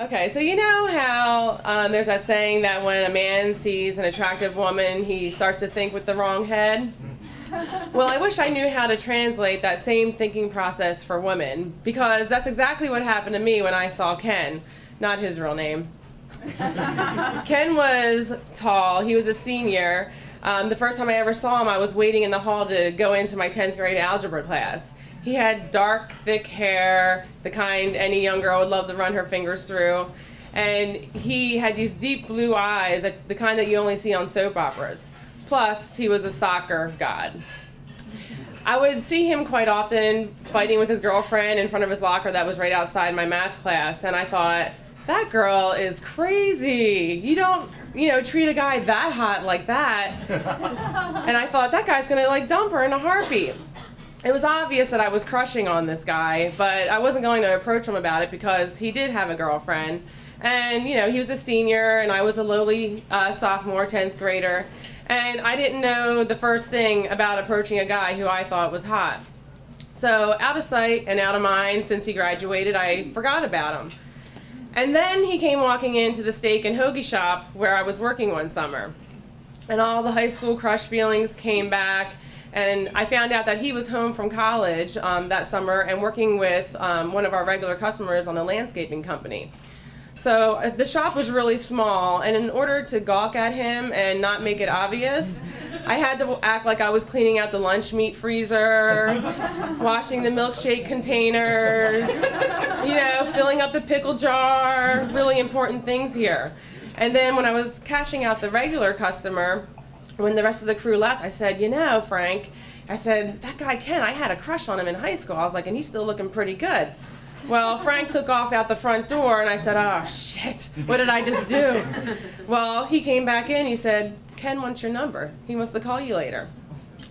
Okay, so you know how there's that saying that when a man sees an attractive woman, he starts to think with the wrong head? Well, I wish I knew how to translate that same thinking process for women, because that's exactly what happened to me when I saw Ken, not his real name. Ken was tall. He was a senior. The first time I ever saw him, I was waiting in the hall to go into my 10th grade algebra class. He had dark, thick hair, the kind any young girl would love to run her fingers through. And he had these deep blue eyes, the kind that you only see on soap operas. Plus, he was a soccer god. I would see him quite often fighting with his girlfriend in front of his locker that was right outside my math class, and I thought, that girl is crazy. You don't, treat a guy that hot like that. And I thought, that guy's gonna dump her in a heartbeat. It was obvious that I was crushing on this guy, but I wasn't going to approach him about it because he did have a girlfriend. And, he was a senior and I was a lowly sophomore, 10th grader. And I didn't know the first thing about approaching a guy who I thought was hot. So out of sight and out of mind, since he graduated, I forgot about him. And then he came walking into the steak and hoagie shop where I was working one summer. And all the high school crush feelings came back. And I found out that he was home from college that summer and working with one of our regular customers on a landscaping company. So the shop was really small, and in order to gawk at him and not make it obvious, I had to act like I was cleaning out the lunch meat freezer, washing the milkshake containers, filling up the pickle jar, really important things here. And then when I was cashing out the regular customer, when the rest of the crew left, I said, Frank, I said, that guy Ken, I had a crush on him in high school. I was like, and he's still looking pretty good. Well, Frank took off out the front door, and I said, oh, shit, what did I just do? Well, he came back in, he said, Ken wants your number. He wants to call you later.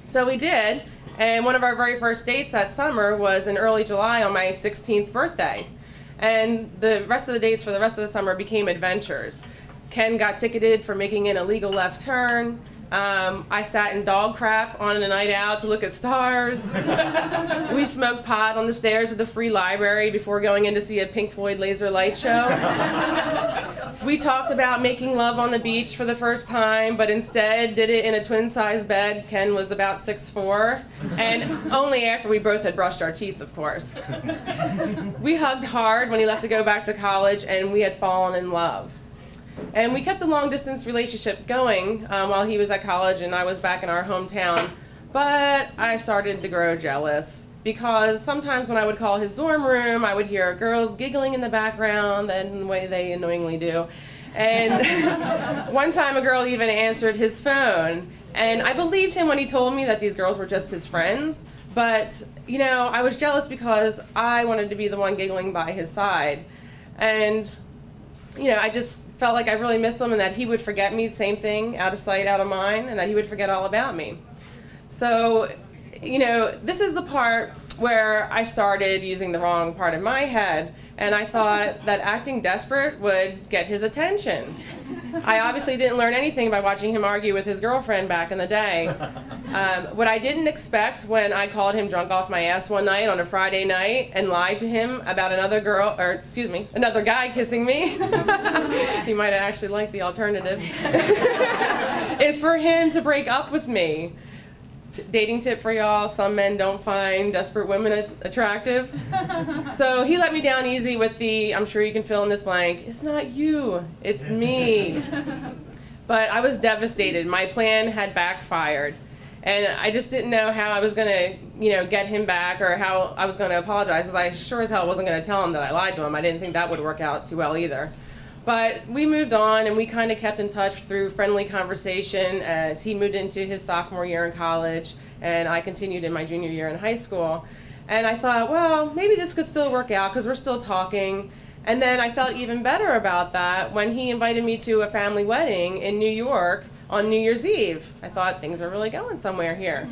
So he did, and one of our very first dates that summer was in early July on my 16th birthday. And the rest of the dates for the rest of the summer became adventures. Ken got ticketed for making an illegal left turn. I sat in dog crap on a night out to look at stars. We smoked pot on the stairs of the free library before going in to see a Pink Floyd laser light show. We talked about making love on the beach for the first time, but instead did it in a twin-size bed. Ken was about 6'4", and only after we both had brushed our teeth, of course. We hugged hard when he left to go back to college, and we had fallen in love. And we kept the long-distance relationship going while he was at college and I was back in our hometown. But I started to grow jealous because sometimes when I would call his dorm room, I would hear girls giggling in the background in the way they annoyingly do. And one time a girl even answered his phone. And I believed him when he told me that these girls were just his friends. But, I was jealous because I wanted to be the one giggling by his side. And, I just felt like I really missed him and that he would forget me, same thing, out of sight, out of mind, and that he would forget all about me. So, this is the part where I started using the wrong part of my head, and I thought that acting desperate would get his attention. I obviously didn't learn anything by watching him argue with his girlfriend back in the day. What I didn't expect when I called him drunk off my ass one night on a Friday night and lied to him about another guy kissing me, he might have actually liked the alternative, is for him to break up with me. Dating tip for y'all, some men don't find desperate women attractive. So he let me down easy with the, I'm sure you can fill in this blank, it's not you, it's me. But I was devastated. My plan had backfired. And I just didn't know how I was going to, get him back or how I was going to apologize, because I sure as hell wasn't going to tell him that I lied to him. I didn't think that would work out too well either. But we moved on, and we kind of kept in touch through friendly conversation as he moved into his sophomore year in college, and I continued in my junior year in high school. And I thought, well, maybe this could still work out because we're still talking. And then I felt even better about that when he invited me to a family wedding in New York on New Year's Eve. I thought things are really going somewhere here.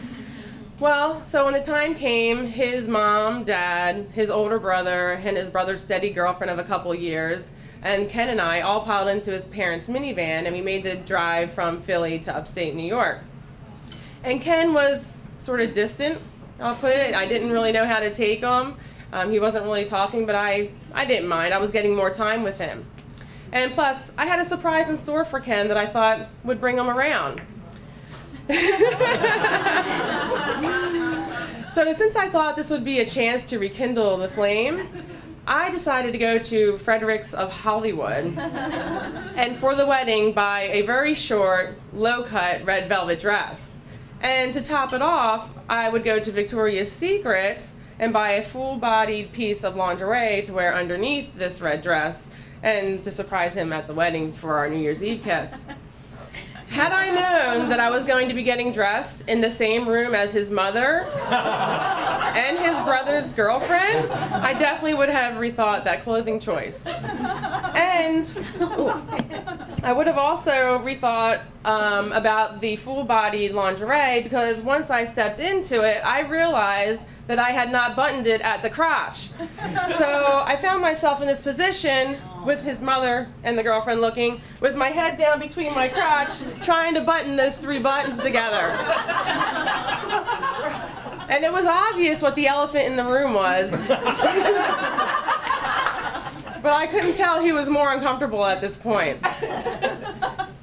Well, so when the time came, his mom, dad, his older brother, and his brother's steady girlfriend of a couple years, and Ken and I all piled into his parents' minivan, and we made the drive from Philly to upstate New York. And Ken was sort of distant, I'll put it. I didn't really know how to take him. He wasn't really talking, but I didn't mind. I was getting more time with him. And plus, I had a surprise in store for Ken that I thought would bring him around. So since I thought this would be a chance to rekindle the flame, I decided to go to Frederick's of Hollywood and for the wedding buy a very short, low-cut red velvet dress. And to top it off, I would go to Victoria's Secret and buy a full-bodied piece of lingerie to wear underneath this red dress and to surprise him at the wedding for our New Year's Eve kiss. Had I known that I was going to be getting dressed in the same room as his mother and his brother's girlfriend, I definitely would have rethought that clothing choice. And I would have also rethought about the full-bodied lingerie, because once I stepped into it, I realized that I had not buttoned it at the crotch. So I found myself in this position with his mother and the girlfriend looking, with my head down between my crotch, trying to button those 3 buttons together. And it was obvious what the elephant in the room was. But I couldn't tell he was more uncomfortable at this point.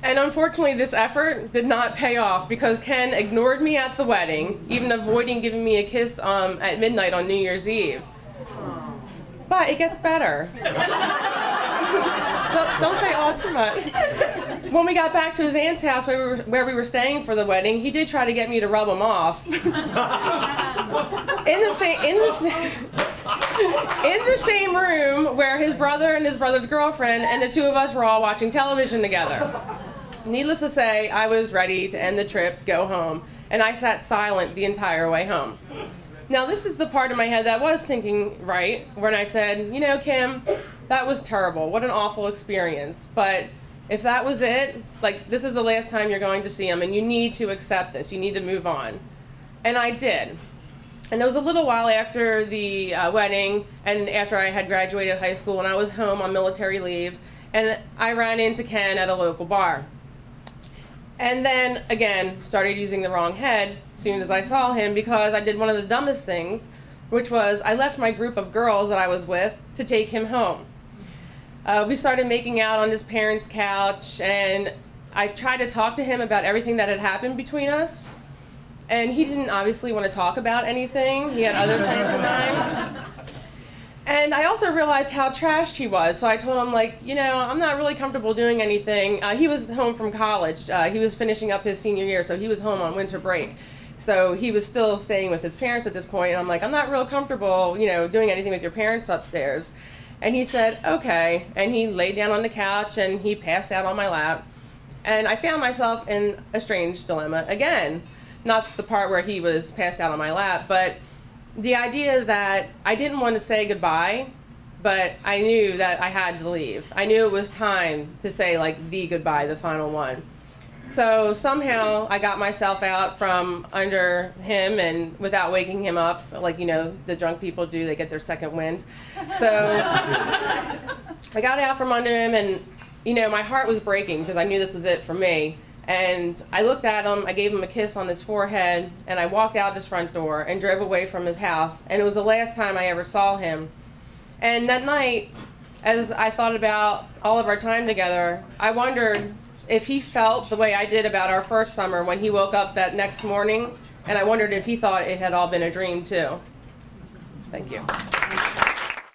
And unfortunately, this effort did not pay off, because Ken ignored me at the wedding, even avoiding giving me a kiss at midnight on New Year's Eve. But it gets better. Don't say "oh" too much. When we got back to his aunt's house where we were staying for the wedding, he did try to get me to rub him off. In the same room where his brother and his brother's girlfriend and the 2 of us were all watching television together. Needless to say, I was ready to end the trip, go home, and I sat silent the entire way home. Now, this is the part of my head that was thinking right, when I said, you know, Kim, that was terrible. What an awful experience. But if that was it, like, this is the last time you're going to see him, and you need to accept this. You need to move on. And I did. And it was a little while after the wedding and after I had graduated high school, and I was home on military leave, and I ran into Ken at a local bar. And then, again, started using the wrong head as soon as I saw him, because I did one of the dumbest things, which was I left my group of girls that I was with to take him home. We started making out on his parents' couch, and I tried to talk to him about everything that had happened between us. And he didn't obviously want to talk about anything. He had other plans in mind. And I also realized how trashed he was, so I told him, like, you know, I'm not really comfortable doing anything. He was home from college. He was finishing up his senior year, so he was home on winter break. So he was still staying with his parents at this point, and I'm like, I'm not real comfortable, you know, doing anything with your parents upstairs. And he said, okay, and he laid down on the couch, and he passed out on my lap. And I found myself in a strange dilemma again. Not the part where he was passed out on my lap, but the idea that I didn't want to say goodbye, but I knew that I had to leave. I knew it was time to say, like, the goodbye, the final one. So somehow I got myself out from under him, and without waking him up, like, you know, the drunk people do, they get their second wind. So I got out from under him, and, you know, my heart was breaking because I knew this was it for me. And I looked at him, I gave him a kiss on his forehead, and I walked out his front door and drove away from his house. And it was the last time I ever saw him. And that night, as I thought about all of our time together, I wondered if he felt the way I did about our first summer when he woke up that next morning, and I wondered if he thought it had all been a dream too. Thank you.